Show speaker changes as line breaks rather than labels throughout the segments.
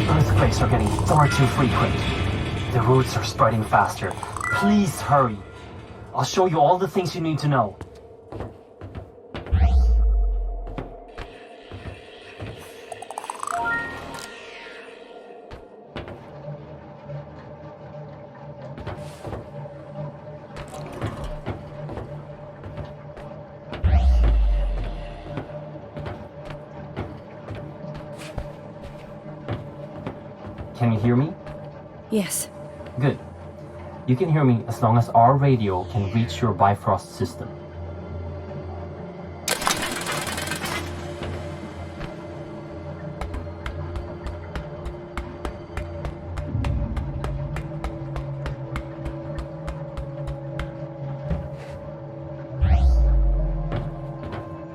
Earthquakes are getting far too frequent. The roots are spreading faster. Please hurry. I'll show you all the things you need to know. Can you hear me?
Yes.
Good. You can hear me as long as our radio can reach your Bifrost system.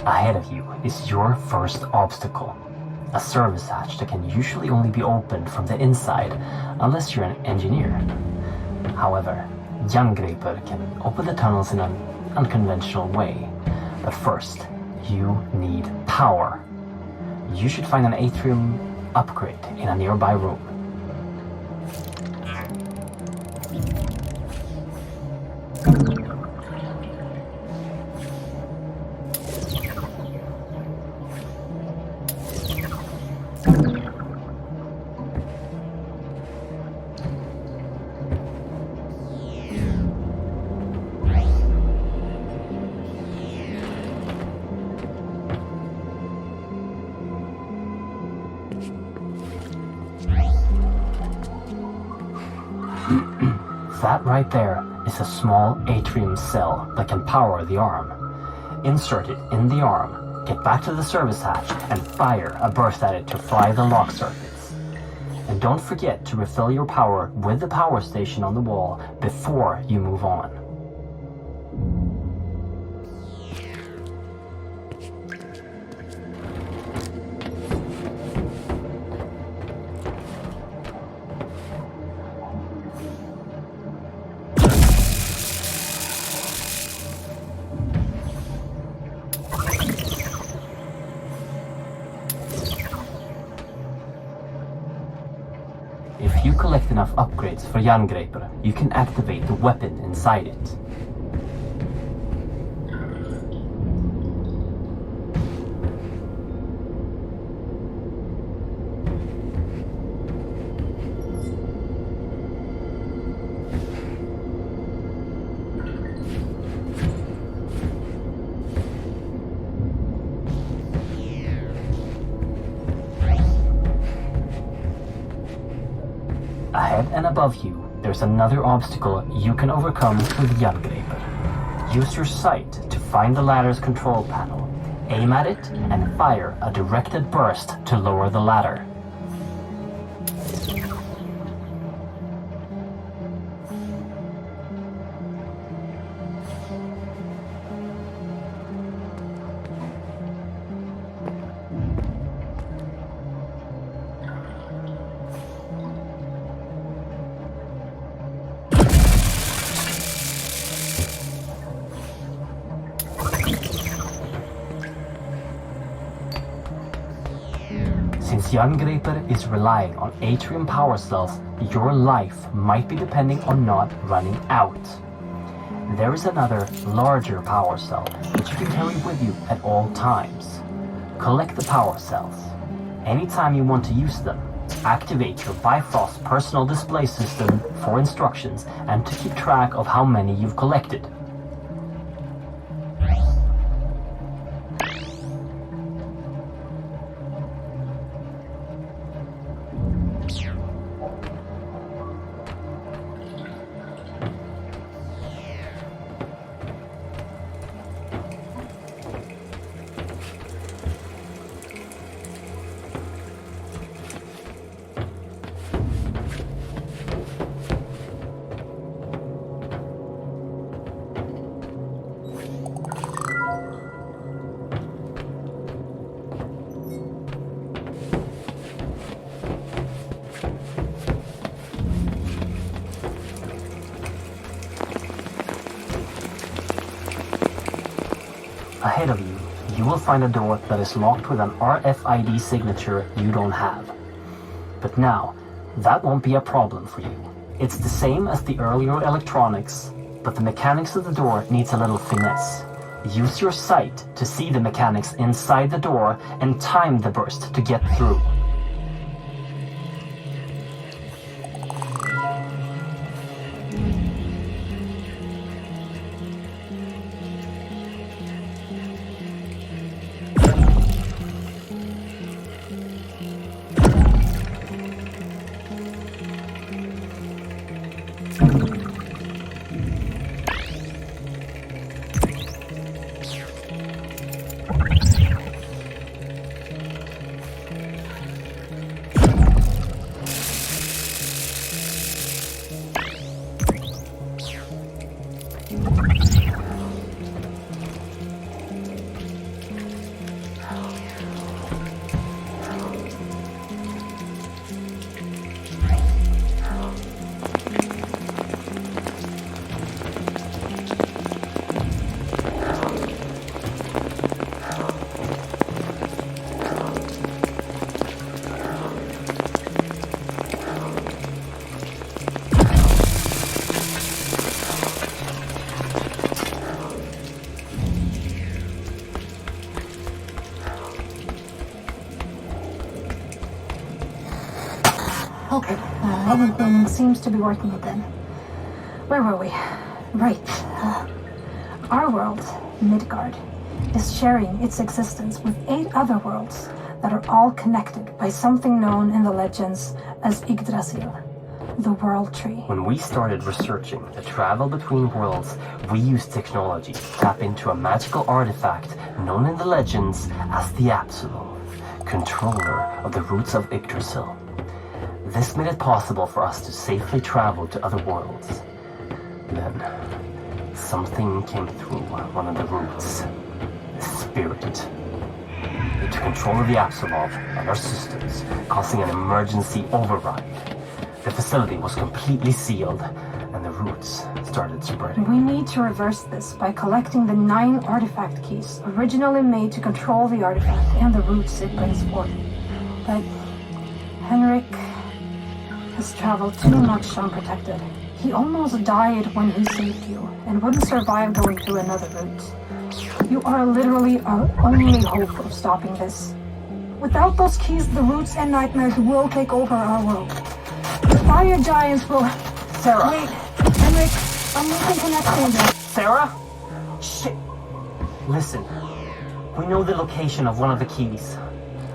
Ahead of you is your first obstacle. A service hatch that can usually only be opened from the inside, unless you're an engineer. However, Jangreper can open the tunnels in an unconventional way. But first, you need power. You should find an atrium upgrade in a nearby room. That right there is a small atrium cell that can power the arm. Insert it in the arm, get back to the service hatch, and fire a burst at it to fry the lock circuits. And don't forget to refill your power with the power station on the wall before you move on. If you collect enough upgrades for Jangreper, you can activate the weapon inside it. Ahead and above you, there's another obstacle you can overcome with Jangreper. Use your sight to find the ladder's control panel, aim at it, and fire a directed burst to lower the ladder. Since Jangreper is relying on atrium power cells, your life might be depending on not running out. There is another, larger power cell that you can carry with you at all times. Collect the power cells. Anytime you want to use them, activate your Bifrost personal display system for instructions and to keep track of how many you've collected. Ahead of you, you will find a door that is locked with an RFID signature you don't have. But now, that won't be a problem for you. It's the same as the earlier electronics, but the mechanics of the door needs a little finesse. Use your sight to see the mechanics inside the door and time the burst to get through.
Okay, everything seems to be working again. Where were we? Right. Our world, Midgard, is sharing its existence with 8 other worlds that are all connected by something known in the legends as Yggdrasil, the World Tree.
When we started researching the travel between worlds, we used technology to tap into a magical artifact known in the legends as the APSULOV, controller of the roots of Yggdrasil. This made it possible for us to safely travel to other worlds. Then, something came through one of the roots. A spirit. It took control of the APSULOV and our systems, causing an emergency override. The facility was completely sealed, and the roots started spreading.
We need to reverse this by collecting the 9 artifact keys originally made to control the artifact and the roots it brings forth. But Henrik has traveled too much unprotected. He almost died when he saved you, and wouldn't survive going through another route. You are literally our only hope of stopping this. Without those keys, the roots and nightmares will take over our world. The fire giants will...
Sarah!
Wait, Henrik, I'm making connections.
Sarah? Shit! Listen, we know the location of one of the keys.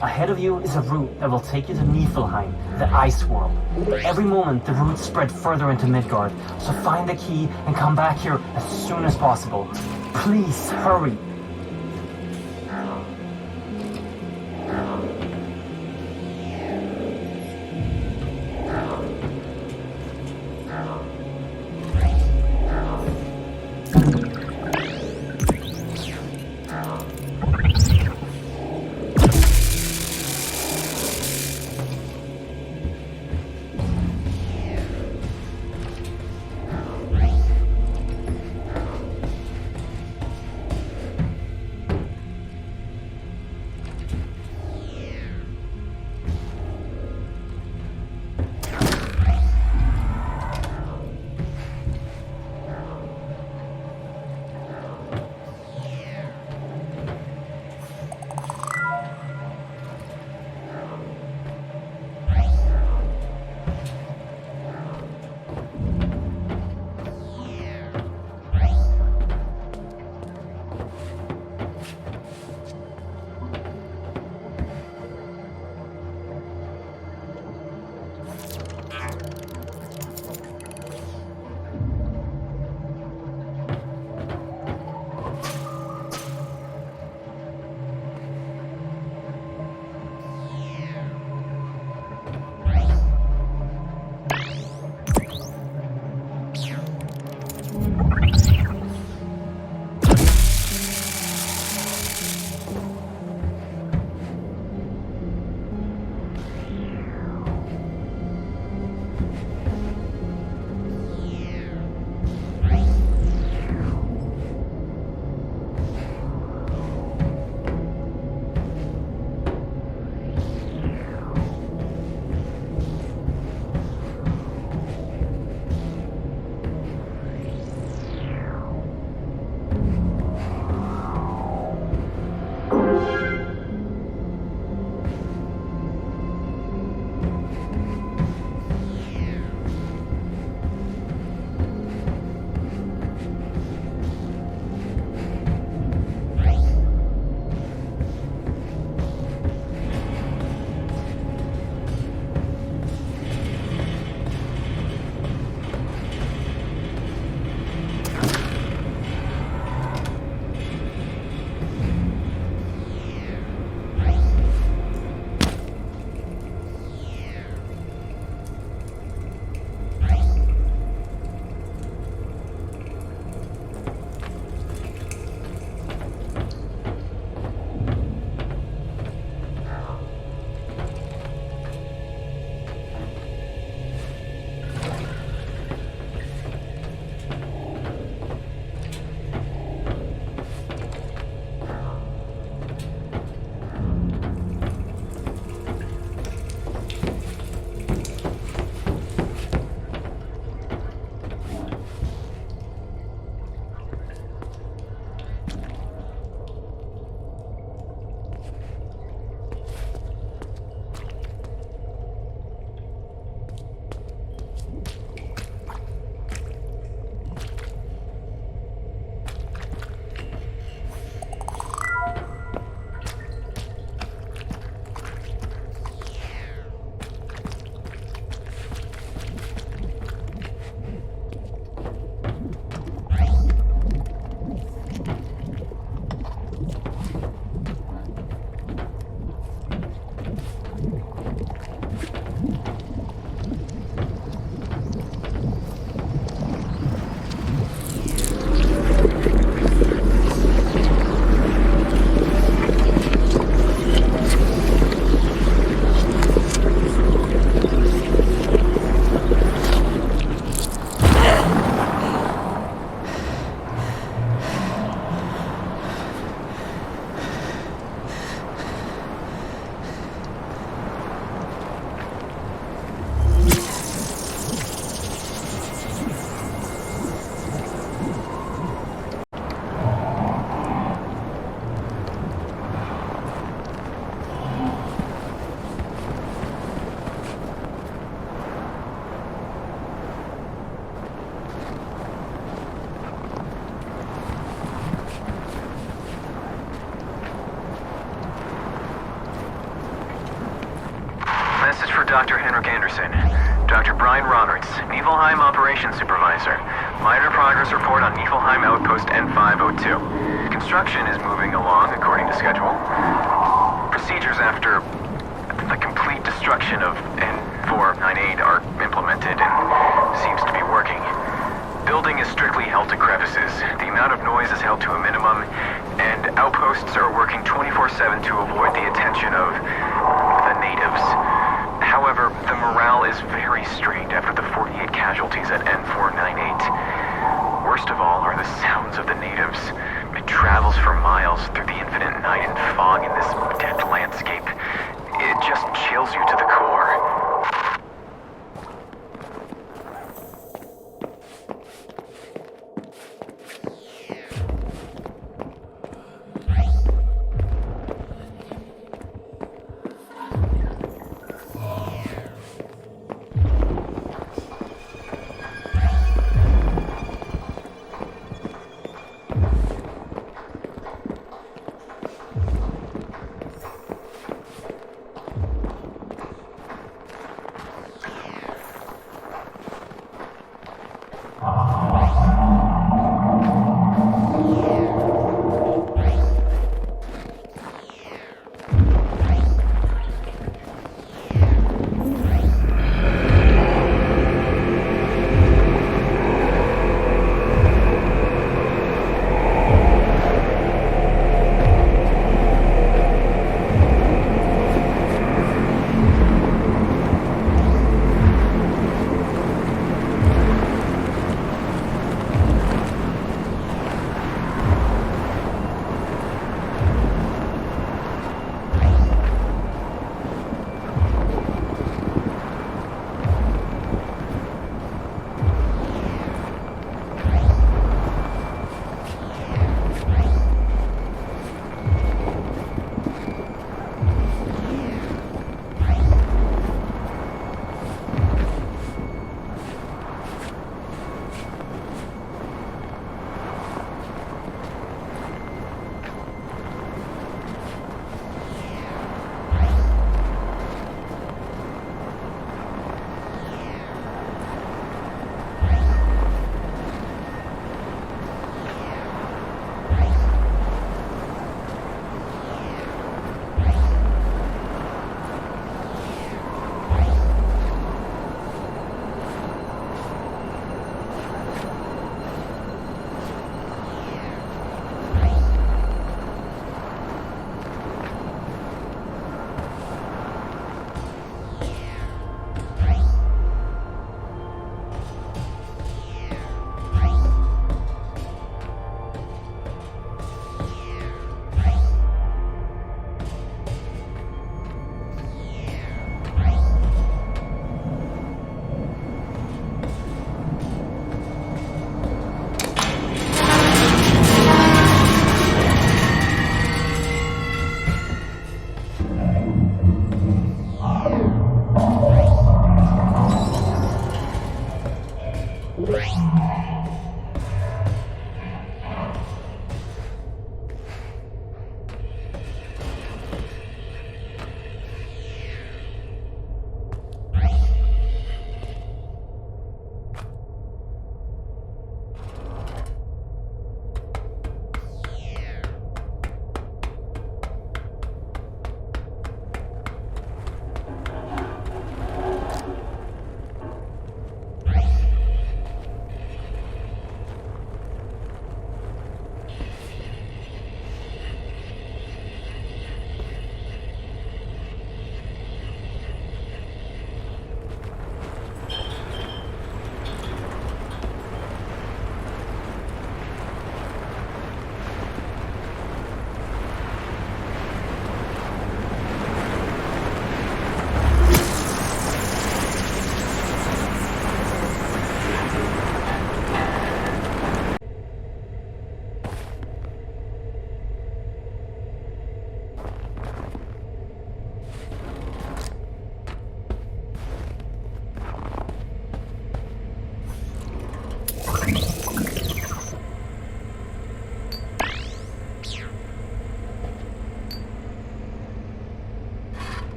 Ahead of you is a route that will take you to Niflheim, the ice world. Every moment, the routes spread further into Midgard, so find the key and come back here as soon as possible. Please, hurry!
Dr. Henrik Anderson. Dr. Brian Roberts, Niflheim Operations Supervisor. Minor progress report on Niflheim Outpost N502. Construction is moving along according to schedule. Procedures after the complete destruction of N498 are implemented and seems to be working. Building is strictly held to crevices. The amount of noise is held to a minimum, and outposts are working 24/7 to avoid the attention of the natives. However, the morale is very strained after the 48 casualties at N498. Worst of all are the sounds of the natives. It travels for miles through the infinite night and fog in this dead landscape. It just chills you to the core.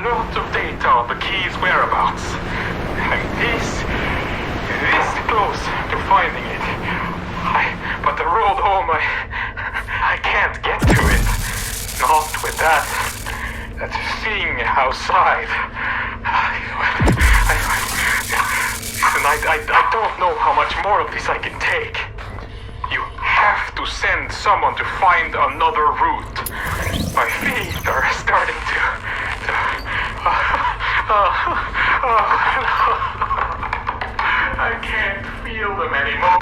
lot of data on the key's whereabouts. I'm this close to finding it. But the road home, I can't get to it. Not with that thing outside. I don't know how much more of this I can take. You have to send someone to find another route. My feet are starting to I can't feel them anymore.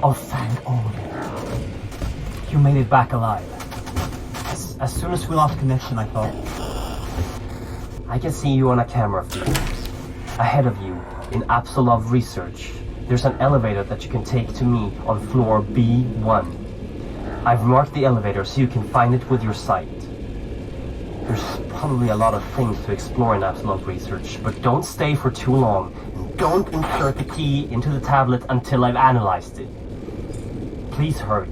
Oh, thank Odin. You made it back alive. As soon as we lost connection, I thought... I can see you on a camera feed. Ahead of you, in APSULOV research, there's an elevator that you can take to me on floor B1. I've marked the elevator so you can find it with your sight. There's probably a lot of things to explore in APSULOV research, but don't stay for too long. And don't insert the key into the tablet until I've analyzed it. Please hurry.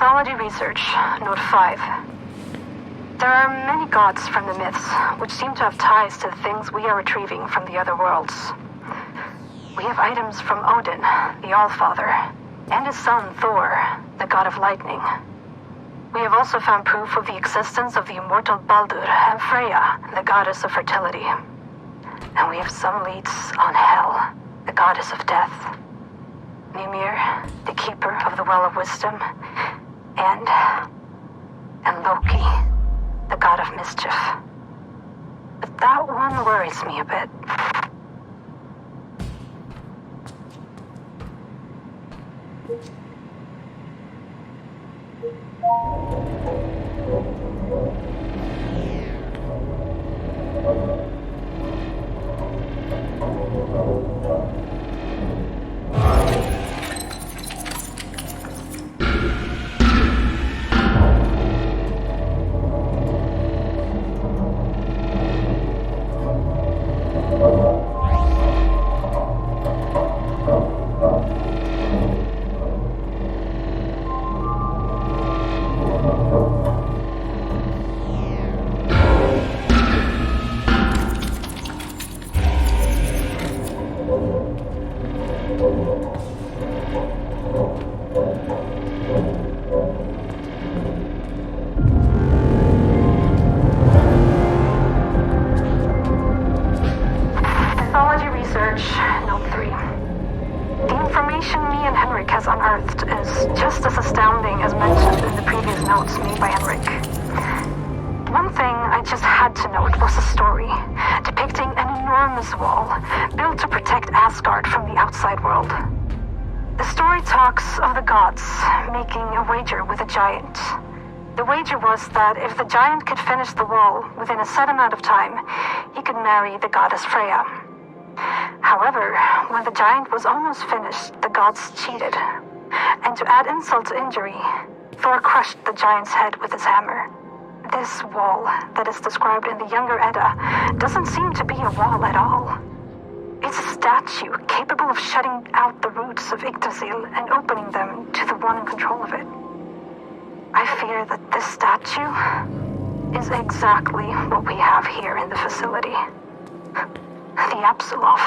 Mythology Research, Note 5. There are many gods from the myths, which seem to have ties to the things we are retrieving from the other worlds. We have items from Odin, the Allfather, and his son Thor, the god of lightning. We have also found proof of the existence of the immortal Baldur and Freya, the goddess of fertility. And we have some leads on Hel, the goddess of death. Mimir, the keeper of the Well of Wisdom, and Loki, the god of mischief. But that one worries me a bit. The wager was that if the giant could finish the wall within a set amount of time, he could marry the goddess Freya. However, when the giant was almost finished, the gods cheated. And to add insult to injury, Thor crushed the giant's head with his hammer. This wall that is described in the Younger Edda doesn't seem to be a wall at all. It's a statue capable of shutting out the roots of Yggdrasil and opening them to the one in control of it. I fear that this statue is exactly what we have here in the facility. The APSULOV.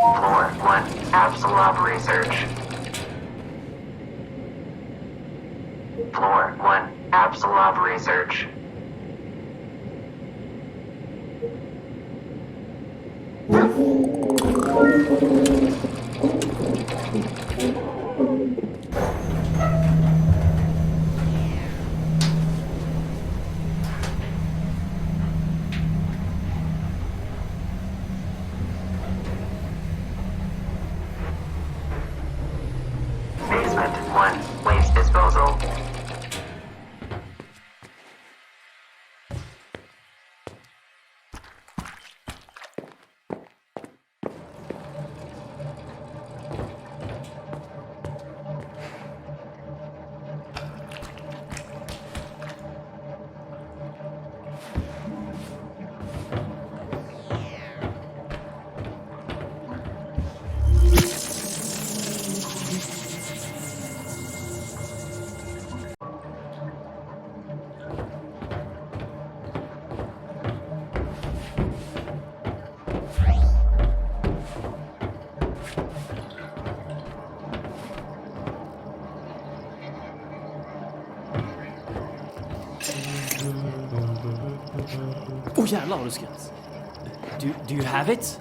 Floor 1, APSULOV research. Floor 1, APSULOV research. Basement 1, waste disposal.
Oh jävlar vad du skrattar. Do you have it?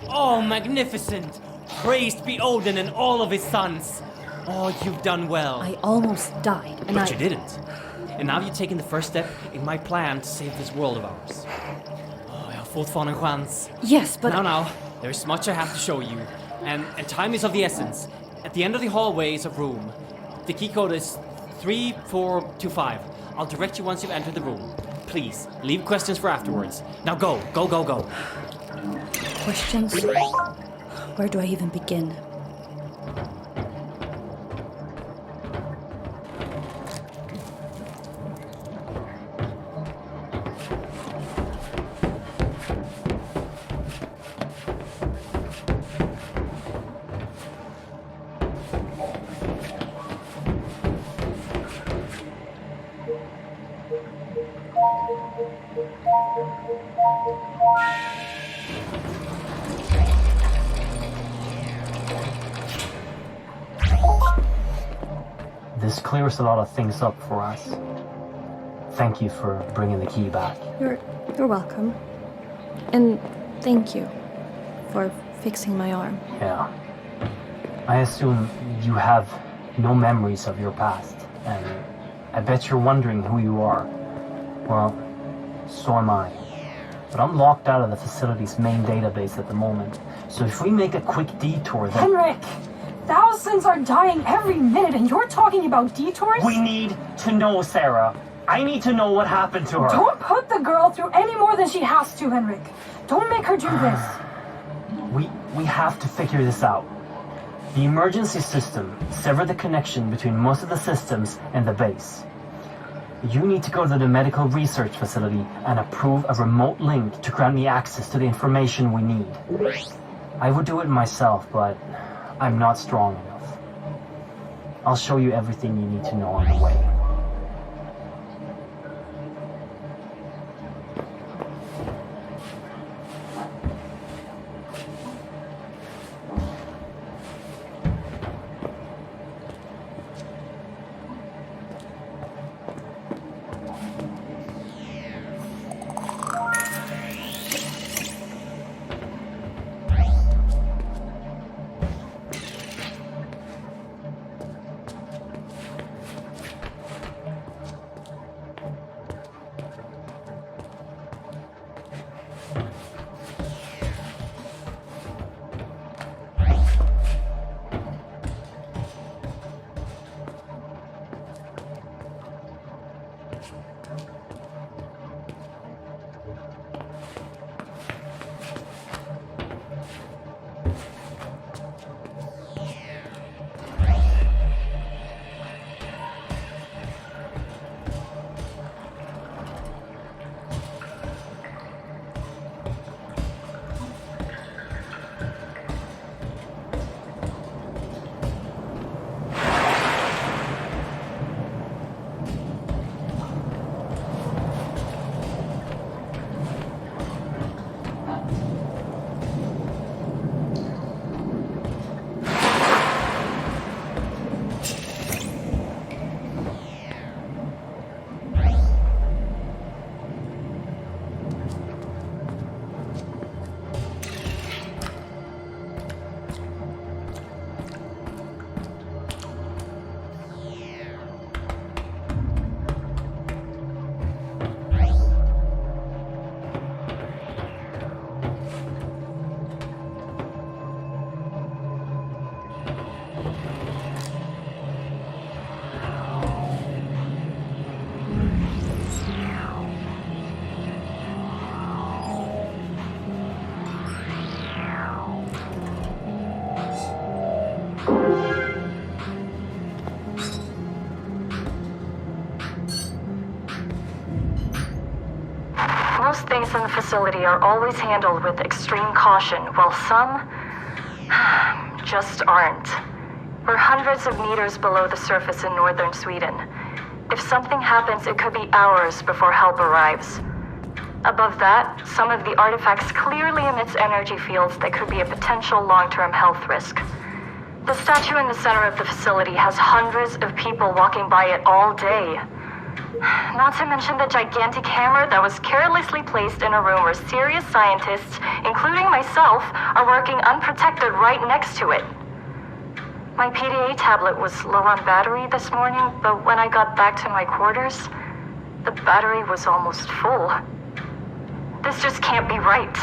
Oh, magnificent! Praised be Odin and all of his sons! Oh, you've done well.
I almost died, and
But you didn't. And now you've taken the first step in my plan to save this world of ours. Oh, jag har fortfarande en chans.
Yes, but...
Now, there's much I have to show you. And time is of the essence. At the end of the hallway is a room. The key code is 3425. I'll direct you once you've entered the room. Please, leave questions for afterwards. Now go.
Questions? Where do I even begin?
This clears a lot of things up for us. Thank you for bringing the key back.
You're welcome. And thank you for fixing my arm.
Yeah. I assume you have no memories of your past, and I bet you're wondering who you are. Well, so am I. But I'm locked out of the facility's main database at the moment, so if we make a quick detour then...
Henrik! Thousands are dying every minute, and you're talking about detours?
We need to know, Sarah. I need to know what happened to her.
Don't put the girl through any more than she has to, Henrik. Don't make her do this.
We have to figure this out. The emergency system severed the connection between most of the systems and the base. You need to go to the medical research facility and approve a remote link to grant me access to the information we need. I would do it myself, but I'm not strong enough. I'll show you everything you need to know on the way.
Most things in the facility are always handled with extreme caution, while some just aren't. We're hundreds of meters below the surface in northern Sweden. If something happens, it could be hours before help arrives. Above that, some of the artifacts clearly emits energy fields that could be a potential long-term health risk. The statue in the center of the facility has hundreds of people walking by it all day. Not to mention the gigantic hammer that was carelessly placed in a room where serious scientists, including myself, are working unprotected right next to it. My PDA tablet was low on battery this morning, but when I got back to my quarters, the battery was almost full. This just can't be right.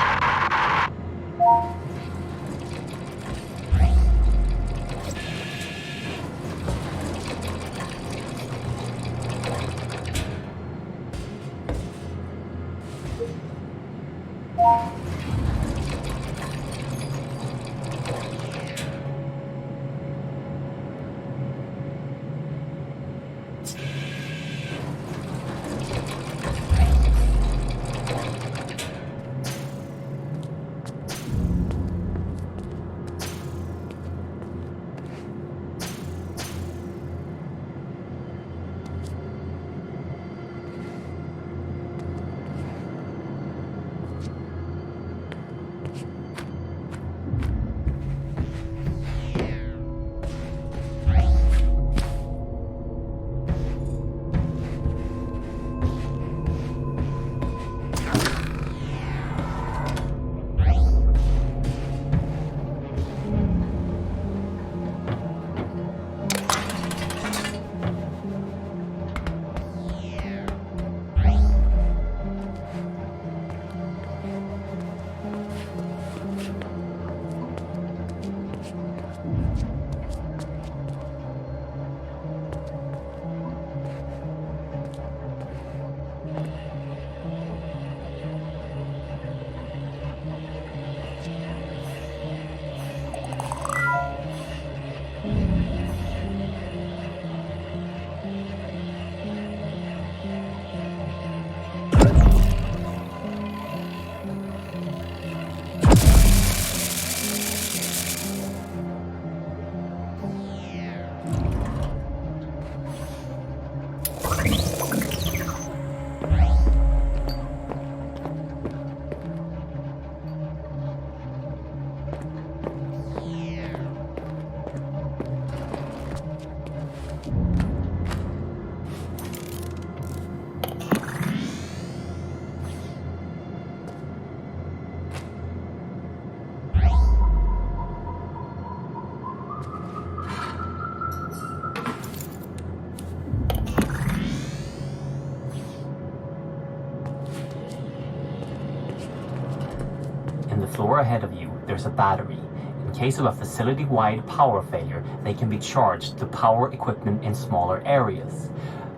Floor ahead of you, there's a battery. In case of a facility-wide power failure, they can be charged to power equipment in smaller areas.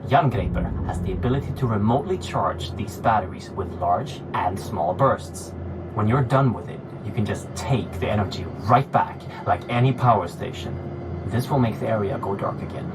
Jungreper has the ability to remotely charge these batteries with large and small bursts. When you're done with it, you can just take the energy right back, like any power station. This will make the area go dark again.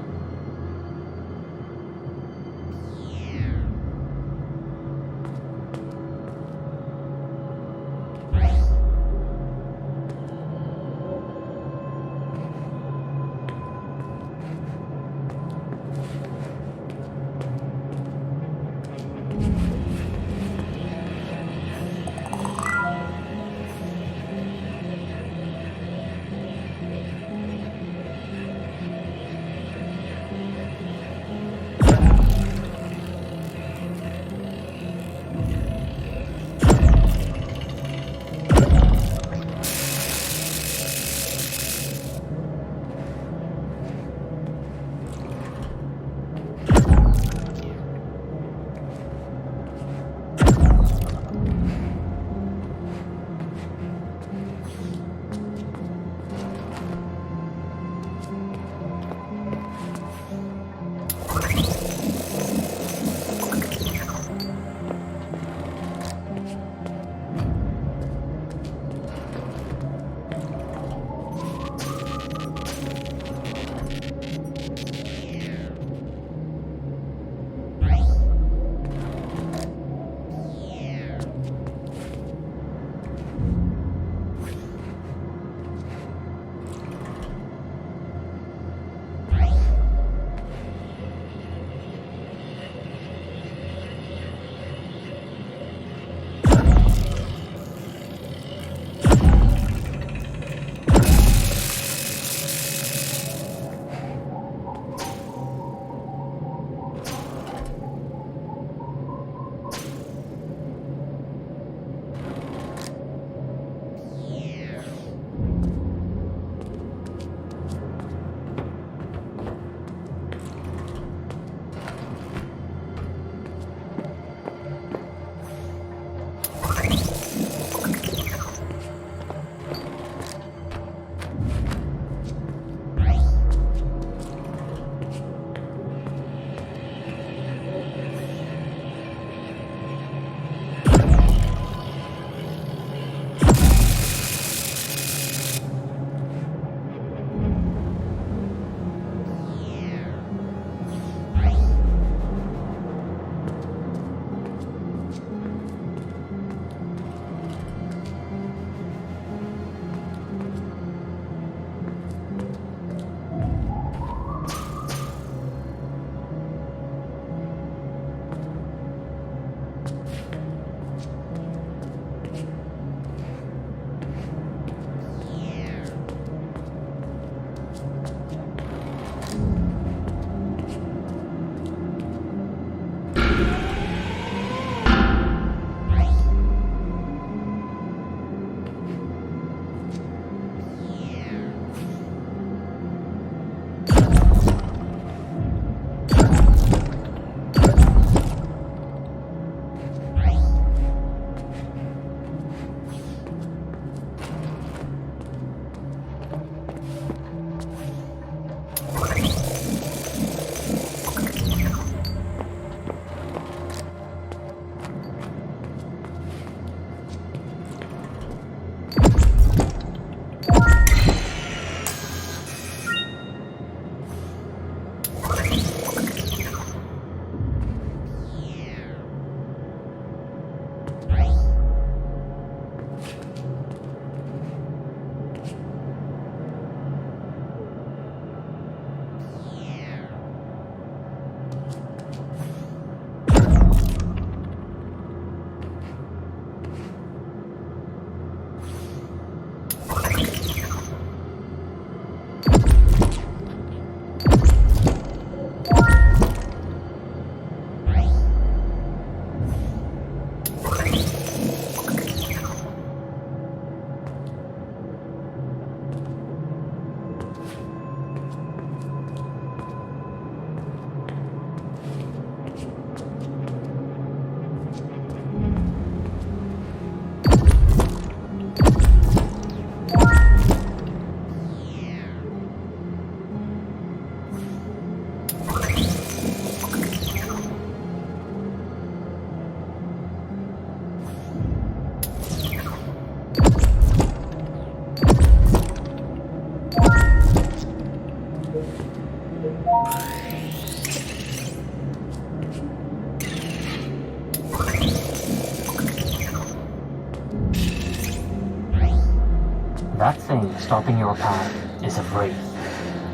That thing stopping your path is a wraith,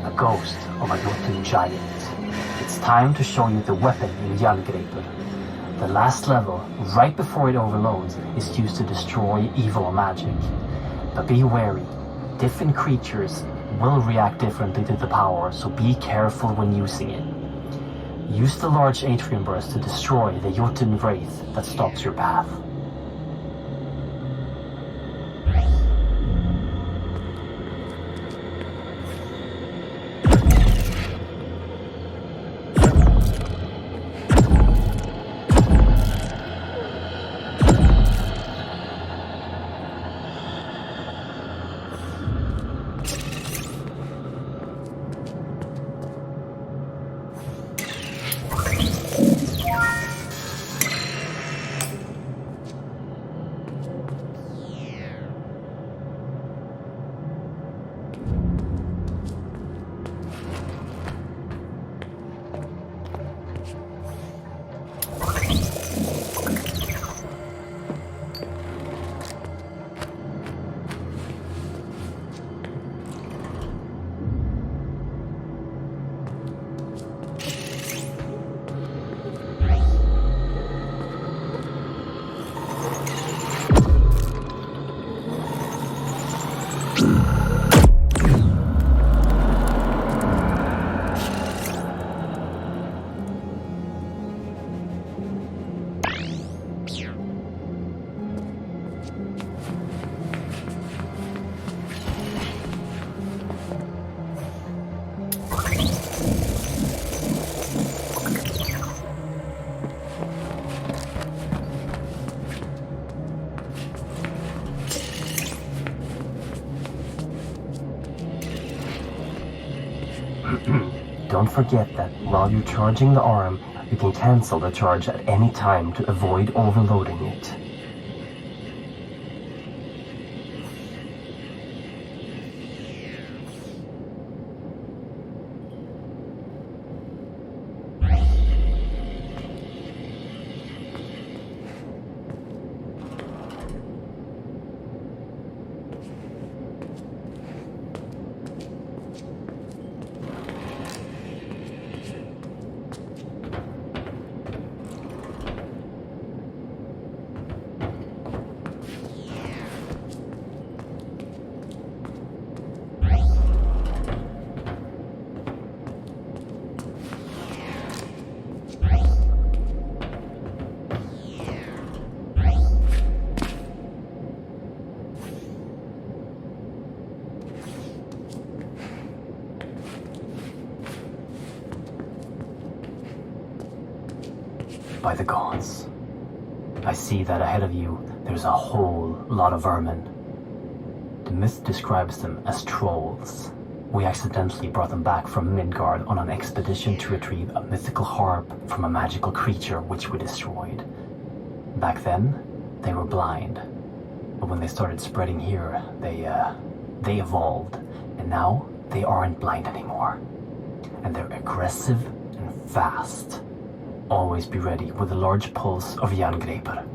a ghost of a Jotun giant. It's time to show you the weapon in Jerngripper. The last level, right before it overloads, is used to destroy evil magic. But be wary, different creatures will react differently to the power, so be careful when using it. Use the large atrium burst to destroy the Jotun wraith that stops your path. Don't forget that while you're charging the arm, you can cancel the charge at any time to avoid overloading it. By the gods, I see that ahead of you there's a whole lot of vermin. The myth describes them as trolls. We accidentally brought them back from Midgard on an expedition to retrieve a mythical harp from a magical creature which we destroyed. Back then, they were blind. But when they started spreading here, they evolved. And now, they aren't blind anymore. and they're aggressive and fast. Always be ready with a large pulse of Jerngripper.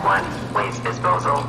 1. Waste disposal.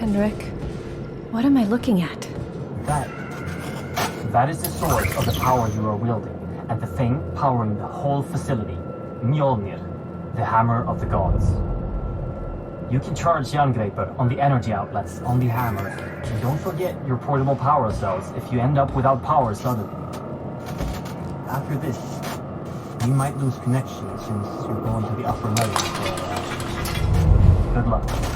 Henrik, what am I looking at?
That is the source of the power you are wielding, and the thing powering the whole facility, Mjolnir, the hammer of the gods. You can charge Jerngripper on the energy outlets on the hammer, and don't forget your portable power cells if you end up without power suddenly. After this, you might lose connection since you're going to the upper levels, so good luck.